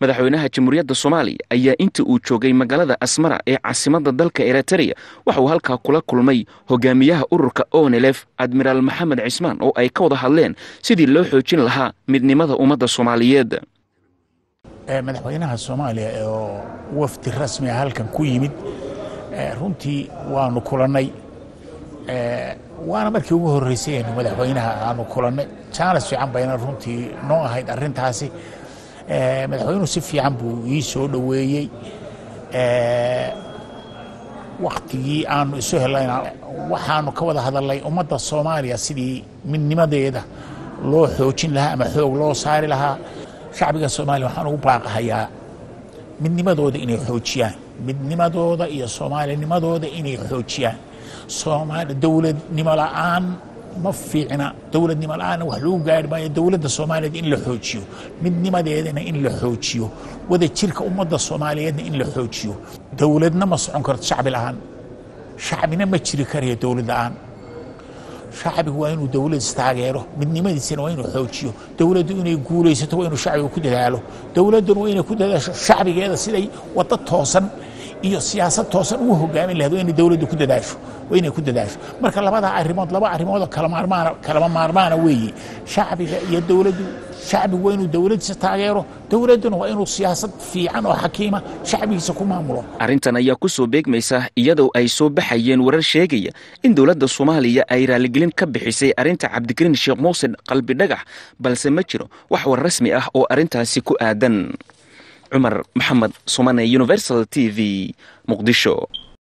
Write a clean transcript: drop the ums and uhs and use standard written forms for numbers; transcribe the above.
madaxweynaha jamhuuriyadda Soomaaliya ayaa intii uu joogay magaalada Asmara ee caasimadda dalka Eritrea waxa uu halkaa kula kulmay hogaamiyaha ururka ONLF Admiral Maxamed Cismaan oo ay ka wada hadleen sidii loo xoojin lahaa midnimada ummadda Soomaaliyeed. madaxweynaha Soomaaliya oo wafdi rasmi ah halkan ku yimid runtii waanu kulanay waana markii ugu horeysay in madaxweynaha aanu kulanay chance fiican bayna runtii noo ahayd arintaasi madaxweynuhu si fiican buu ii soo dhaweeyay waqtigii aanu isu helayna waxaanu ka wada hadalnay ummadda Soomaaliya sidii midnimadeeda loo xoojin lahaa ama xoog loo saari lahaa shacbiga Soomaaliya waxaan ugu baaqayaa midnimadooda inay xoojiyaan midnimadooda iyo Soomaalinimadooda inay xoojiyaan Soomaali dawladnimo la'aan ma fiicna dawladnimo la'aan wax lagu gaari maayo dawladda Soomaaliyeed in la xoojiyo midnimadeedana in la xoojiyo wada jirka ummadda Soomaaliyeedna in la xoojiyo dawladna ma socon karto shacbi la'aan shacbina ma jiri karayo dawlad la'aan shacbigu waa inuu dawlad taageero midnimadiisana waa inuu xoojiyo dawladdu inay guulaysato waa inuu shacbigu ku dadaalo dawladdu waa inay ku dadaasho shacbigeeda siday wada toosan iyo siyaasad toosan u hogaamin lahayd inay dawladdu ku dadaasho waa inay ku dadaasho marka laba arrimood kala maarmaana weeye shacbiga iyo dawladdu shacbigu waa inuu dawladdiisa taageero dawladduna waa inuu siyaasad fiican oo xakiima shacbigiisa ku maamulo. arrintan ayaa ku soo beegmaysa iyadoo ay soo baxayeen warar sheegaya in dawladda Soomaaliya ay raaligelin ka bixisay arrinta Cabdikariin Sheekh Muusin qalbi dhagax balse ma jiro wax war rasmi ah oo arrintaasi ku aadan. Cumar Maxamed Somane, Universal TV, Muqdisho.